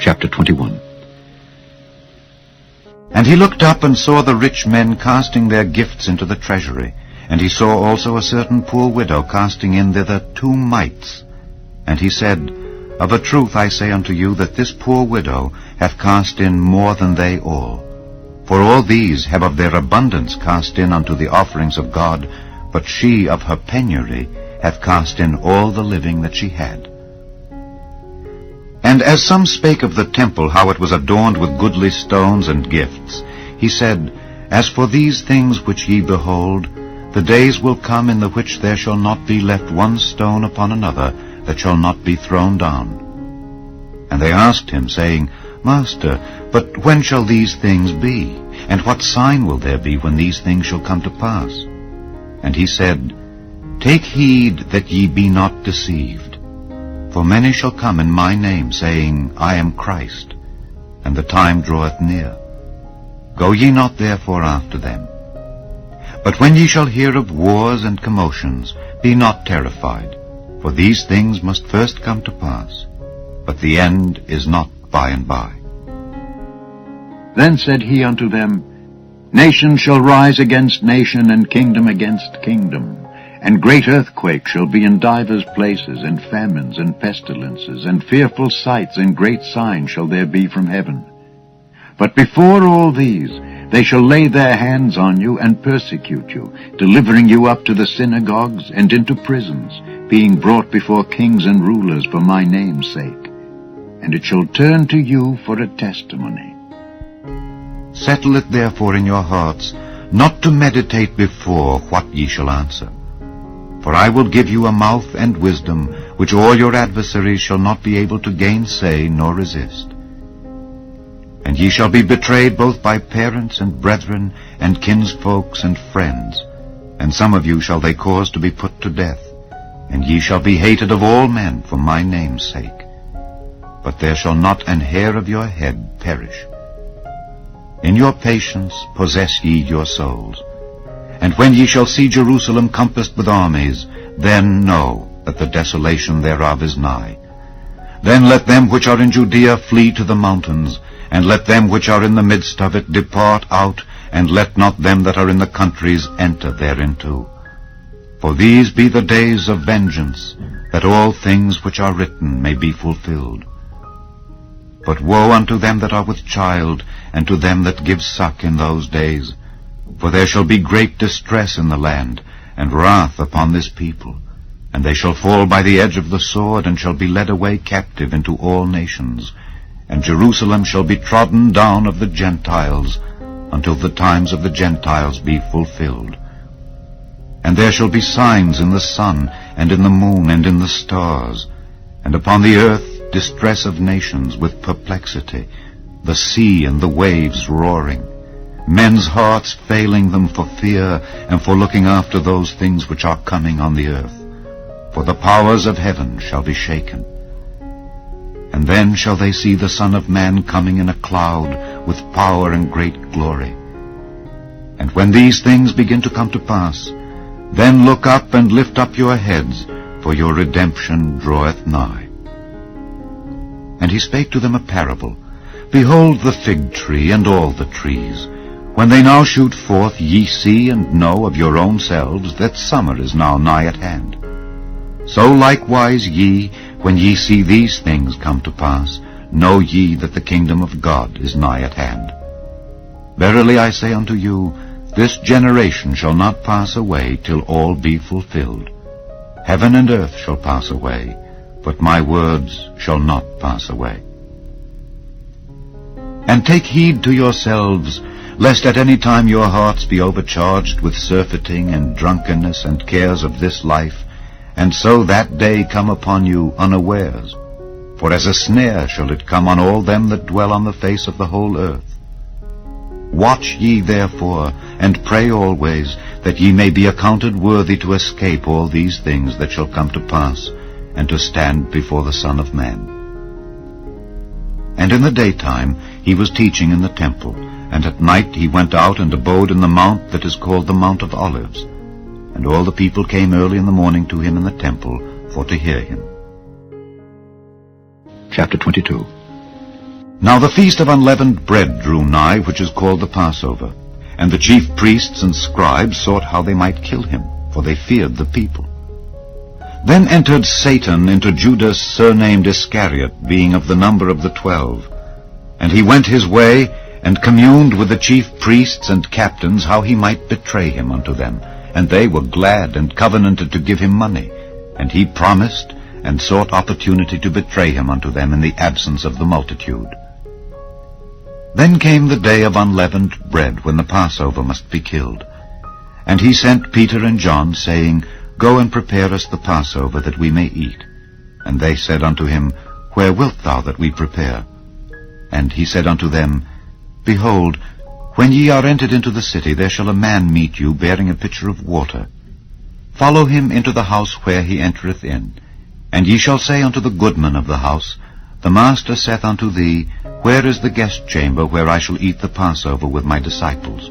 Chapter 21. And he looked up and saw the rich men casting their gifts into the treasury. And he saw also a certain poor widow casting in thither 2 mites. And he said, Of a truth I say unto you, that this poor widow hath cast in more than they all. For all these have of their abundance cast in unto the offerings of God, but she of her penury hath cast in all the living that she had. And as some spake of the temple, how it was adorned with goodly stones and gifts, he said, As for these things which ye behold, the days will come in the which there shall not be left one stone upon another that shall not be thrown down. And they asked him, saying, Master, but when shall these things be? And what sign will there be when these things shall come to pass? And he said, Take heed that ye be not deceived. For many shall come in my name, saying, I am Christ, and the time draweth near. Go ye not therefore after them. But when ye shall hear of wars and commotions, be not terrified, for these things must first come to pass, but the end is not by and by. Then said he unto them, Nation shall rise against nation, and kingdom against kingdom. And great earthquakes shall be in divers places, and famines, and pestilences, and fearful sights, and great signs shall there be from heaven. But before all these, they shall lay their hands on you, and persecute you, delivering you up to the synagogues, and into prisons, being brought before kings and rulers for my name's sake. And it shall turn to you for a testimony. Settle it therefore in your hearts, not to meditate before what ye shall answer. For I will give you a mouth and wisdom, which all your adversaries shall not be able to gainsay nor resist. And ye shall be betrayed both by parents and brethren, and kinsfolks and friends. And some of you shall they cause to be put to death. And ye shall be hated of all men for my name's sake. But there shall not an hair of your head perish. In your patience possess ye your souls. And when ye shall see Jerusalem compassed with armies, then know that the desolation thereof is nigh. Then let them which are in Judea flee to the mountains, and let them which are in the midst of it depart out, and let not them that are in the countries enter thereinto. For these be the days of vengeance, that all things which are written may be fulfilled. But woe unto them that are with child, and to them that give suck in those days. For there shall be great distress in the land, and wrath upon this people. And they shall fall by the edge of the sword, and shall be led away captive into all nations. And Jerusalem shall be trodden down of the Gentiles, until the times of the Gentiles be fulfilled. And there shall be signs in the sun, and in the moon, and in the stars. And upon the earth distress of nations with perplexity, the sea and the waves roaring. Men's hearts failing them for fear, and for looking after those things which are coming on the earth. For the powers of heaven shall be shaken. And then shall they see the Son of Man coming in a cloud, with power and great glory. And when these things begin to come to pass, then look up and lift up your heads, for your redemption draweth nigh. And he spake to them a parable. Behold the fig tree and all the trees. When they now shoot forth, ye see and know of your own selves that summer is now nigh at hand. So likewise ye, when ye see these things come to pass, know ye that the kingdom of God is nigh at hand. Verily I say unto you, this generation shall not pass away till all be fulfilled. Heaven and earth shall pass away, but my words shall not pass away. And take heed to yourselves, lest at any time your hearts be overcharged with surfeiting and drunkenness and cares of this life, and so that day come upon you unawares. For as a snare shall it come on all them that dwell on the face of the whole earth. Watch ye therefore, and pray always, that ye may be accounted worthy to escape all these things that shall come to pass, and to stand before the Son of Man. And in the daytime he was teaching in the temple, and at night he went out and abode in the mount that is called the Mount of Olives. And all the people came early in the morning to him in the temple for to hear him. Chapter 22. Now the feast of unleavened bread drew nigh, which is called the Passover. And the chief priests and scribes sought how they might kill him, for they feared the people. Then entered Satan into Judas, surnamed Iscariot, being of the number of the 12. And he went his way, and communed with the chief priests and captains how he might betray him unto them. And they were glad, and covenanted to give him money. And he promised, and sought opportunity to betray him unto them in the absence of the multitude. Then came the day of unleavened bread, when the Passover must be killed. And he sent Peter and John, saying, Go and prepare us the Passover, that we may eat. And they said unto him, Where wilt thou that we prepare? And he said unto them, Behold, when ye are entered into the city, there shall a man meet you, bearing a pitcher of water. Follow him into the house where he entereth in. And ye shall say unto the goodman of the house, The master saith unto thee, Where is the guest chamber, where I shall eat the Passover with my disciples?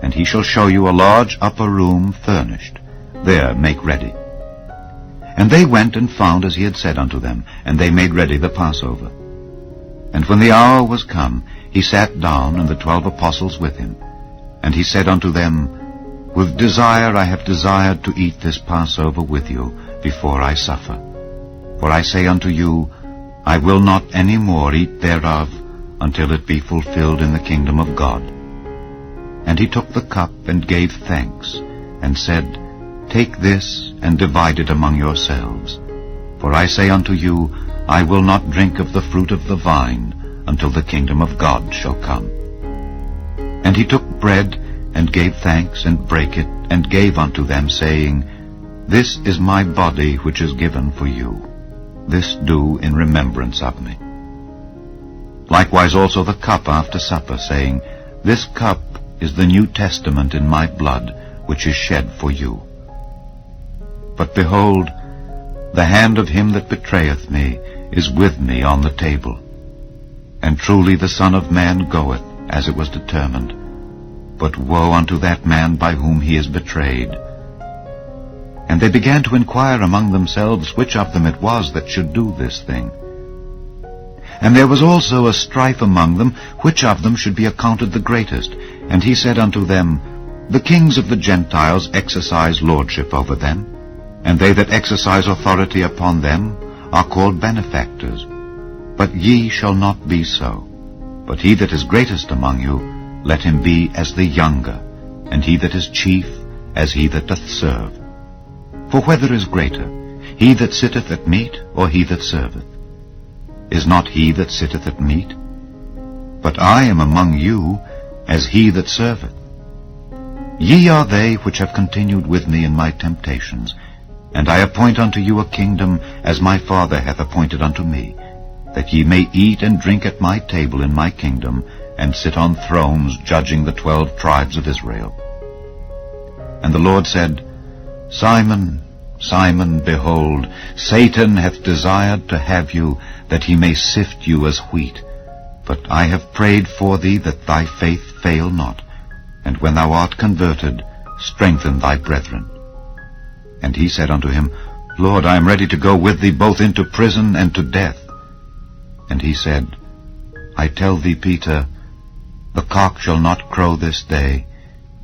And he shall show you a large upper room furnished. There make ready. And they went and found as he had said unto them, and they made ready the Passover. And when the hour was come, he sat down, and the 12 apostles with him. And he said unto them, With desire I have desired to eat this Passover with you before I suffer. For I say unto you, I will not any more eat thereof until it be fulfilled in the kingdom of God. And he took the cup and gave thanks, and said, Take this and divide it among yourselves. For I say unto you, I will not drink of the fruit of the vine until the kingdom of God shall come. And he took bread and gave thanks, and brake it, and gave unto them, saying, This is my body which is given for you. This do in remembrance of me. Likewise also the cup after supper, saying, This cup is the New Testament in my blood, which is shed for you. But behold, the hand of him that betrayeth me is with me on the table. And truly the Son of Man goeth, as it was determined. But woe unto that man by whom he is betrayed. And they began to inquire among themselves which of them it was that should do this thing. And there was also a strife among them, which of them should be accounted the greatest. And he said unto them, The kings of the Gentiles exercise lordship over them, and they that exercise authority upon them are called benefactors. But ye shall not be so. But he that is greatest among you, let him be as the younger, and he that is chief as he that doth serve. For whether is greater, he that sitteth at meat, or he that serveth? Is not he that sitteth at meat? But I am among you as he that serveth. Ye are they which have continued with me in my temptations, and I appoint unto you a kingdom, as my Father hath appointed unto me, that ye may eat and drink at my table in my kingdom, and sit on thrones judging the 12 tribes of Israel. And the Lord said, Simon, Simon, behold, Satan hath desired to have you, that he may sift you as wheat. But I have prayed for thee, that thy faith fail not. And when thou art converted, strengthen thy brethren. And he said unto him, Lord, I am ready to go with thee both into prison and to death. And he said, I tell thee, Peter, the cock shall not crow this day,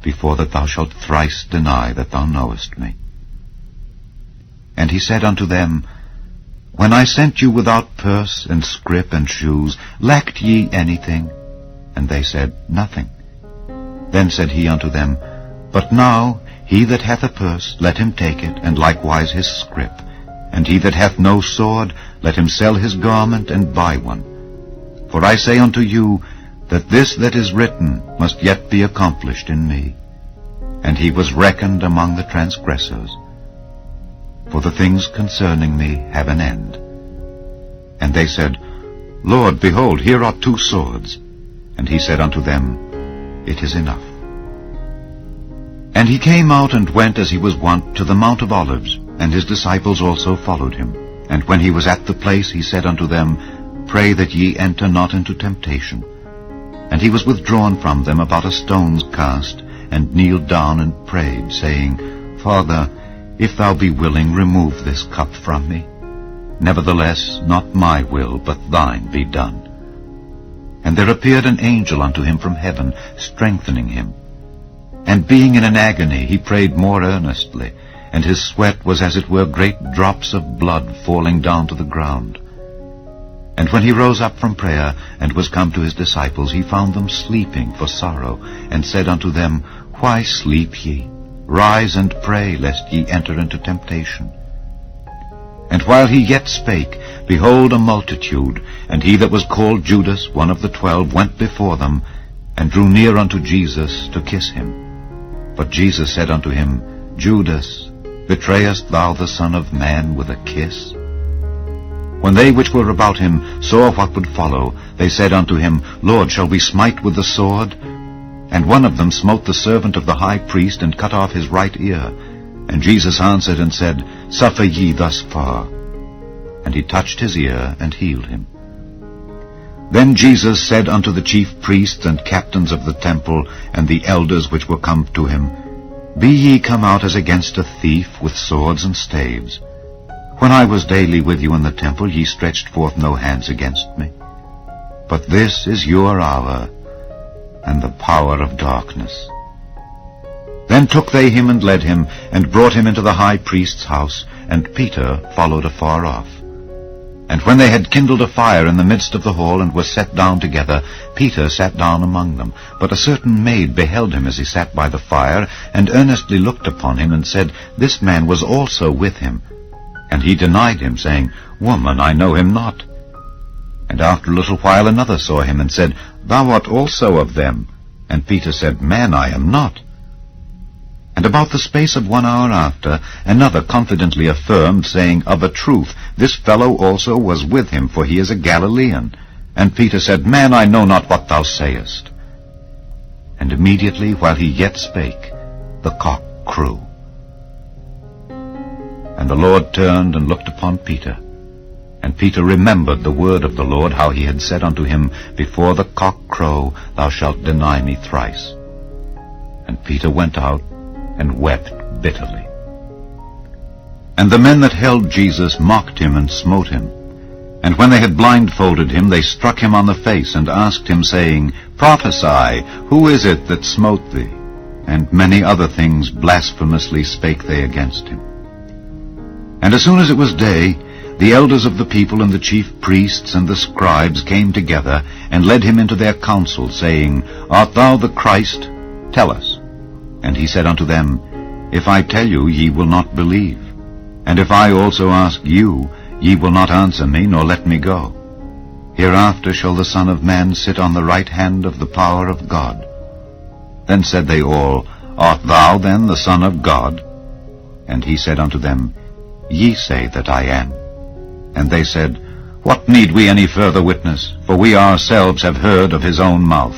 before that thou shalt thrice deny that thou knowest me. And he said unto them, When I sent you without purse and scrip and shoes, lacked ye anything? And they said, Nothing. Then said he unto them, But now he that hath a purse, let him take it, and likewise his scrip. And he that hath no sword, let him sell his garment and buy one. For I say unto you, that this that is written must yet be accomplished in me. And he was reckoned among the transgressors. For the things concerning me have an end. And they said, Lord, behold, here are 2 swords. And he said unto them, It is enough. And he came out and went as he was wont to the Mount of Olives, and his disciples also followed him. And when he was at the place, he said unto them, Pray that ye enter not into temptation. And he was withdrawn from them about a stone's cast, and kneeled down and prayed, saying, Father, if thou be willing, remove this cup from me. Nevertheless, not my will, but thine be done. And there appeared an angel unto him from heaven, strengthening him. And being in an agony, he prayed more earnestly, and his sweat was as it were great drops of blood falling down to the ground. And when he rose up from prayer, and was come to his disciples, he found them sleeping for sorrow, and said unto them, Why sleep ye? Rise and pray, lest ye enter into temptation. And while he yet spake, behold, a multitude, and he that was called Judas, one of the 12, went before them, and drew near unto Jesus to kiss him. But Jesus said unto him, Judas, betrayest thou the Son of Man with a kiss? When they which were about him saw what would follow, they said unto him, Lord, shall we smite with the sword? And one of them smote the servant of the high priest, and cut off his right ear. And Jesus answered and said, Suffer ye thus far. And he touched his ear, and healed him. Then Jesus said unto the chief priests and captains of the temple, and the elders which were come to him, Be ye come out as against a thief with swords and staves? When I was daily with you in the temple, ye stretched forth no hands against me. But this is your hour, and the power of darkness. Then took they him and led him, and brought him into the high priest's house, and Peter followed afar off. And when they had kindled a fire in the midst of the hall, and were set down together, Peter sat down among them. But a certain maid beheld him as he sat by the fire, and earnestly looked upon him, and said, This man was also with him. And he denied him, saying, Woman, I know him not. And after a little while another saw him, and said, Thou art also of them. And Peter said, Man, I am not. And about the space of 1 hour after, another confidently affirmed, saying, Of a truth, this fellow also was with him, for he is a Galilean. And Peter said, Man, I know not what thou sayest. And immediately, while he yet spake, the cock crew. And the Lord turned and looked upon Peter. And Peter remembered the word of the Lord, how he had said unto him, Before the cock crow, thou shalt deny me thrice. And Peter went out, and wept bitterly. And the men that held Jesus mocked him and smote him. And when they had blindfolded him, they struck him on the face, and asked him, saying, Prophesy, who is it that smote thee? And many other things blasphemously spake they against him. And as soon as it was day, the elders of the people and the chief priests and the scribes came together, and led him into their council, saying, Art thou the Christ? Tell us. And he said unto them, If I tell you, ye will not believe. And if I also ask you, ye will not answer me, nor let me go. Hereafter shall the Son of Man sit on the right hand of the power of God. Then said they all, Art thou then the Son of God? And he said unto them, Ye say that I am. And they said, What need we any further witness? For we ourselves have heard of his own mouth.